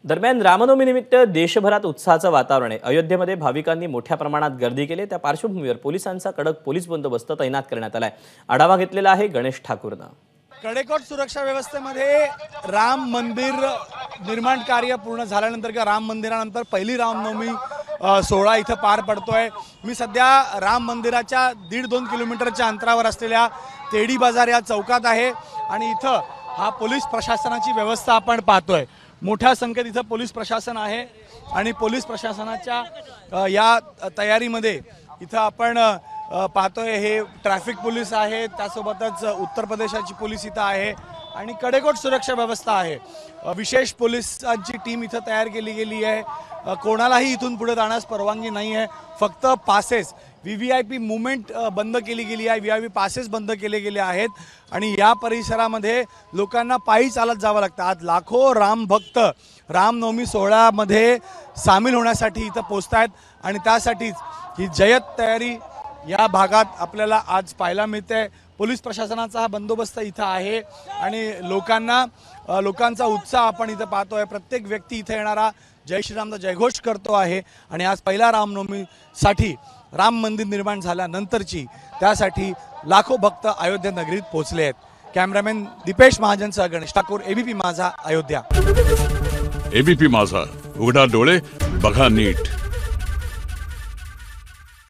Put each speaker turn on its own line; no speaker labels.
दरम्यान रामनवमीनिमित्त देशभरात उत्साहाचं वातावरण आहे। अयोध्येमध्ये भाविकांनी मोठ्या प्रमाणात गर्दी केली। त्या पार्श्वभूमीवर पोलिसांचा कडक पोलीस बंदोबस्त तैनात करण्यात आलाय। आढावा घेतलेला आहे गणेश ठाकूरनं।
कडेकोट सुरक्षा व्यवस्थेमध्ये राम मंदिर निर्माण कार्य पूर्ण झाल्यानंतर किंवा राम मंदिरानंतर पहिली रामनवमी सोहळा इथं पार पडतोय। मी सध्या राम मंदिराच्या 1.5-2 किलोमीटरच्या अंतरावर असलेल्या तेडी बाजार या चौकात आहे आणि इथं हा पोलीस प्रशासनाची व्यवस्था आपण पाहतोय। मोठ्या संख्येत इथं पोलीस प्रशासन आहे आणि पोलीस प्रशासनाच्या या तयारीमध्ये इथं आपण पाहतोय हे ट्रॅफिक पोलीस आहे, त्यासोबतच उत्तर प्रदेशाची पोलीस इथं आहे आणि कडेकोट सुरक्षा व्यवस्था आहे। विशेष पोलिसांची टीम इथं तयार केली गेली आहे। कोणालाही इथून पुढे जाण्यास परवानगी नाही आहे। फक्त पासेस VVIP मूवमेंट बंद केली गेली आहे। VVIP पासेस बंद केले गेले आहेत आणि या परिसरामध्ये लोकांना पायी चालत जावं लागतं। आज लाखो राम भक्त रामनवमी सोहळ्यामध्ये सामील होण्यासाठी इथं पोहोचतायत आणि त्यासाठीच ही जय्यत तयारी या भागात आपल्याला आज पाहायला मिळते। पोलीस प्रशासनाचा हा बंदोबस्त इथं आहे आणि लोकांचा उत्साह आपण इथं पाहतोय। प्रत्येक व्यक्ती इथे येणारा जय श्रीरामचा जयघोष करतो आहे आणि आज पहिल्या रामनवमीसाठी राम मंदिर निर्माण झाल्यानंतरची त्यासाठी लाखो भक्त अयोध्या नगरीत पोहोचले आहेत। कॅमेरामॅन दीपेश महाजनसह गणेश ठाकूर, ABP माझा, अयोध्या।
ABP माझा, उघडा डोळे बघा नीट।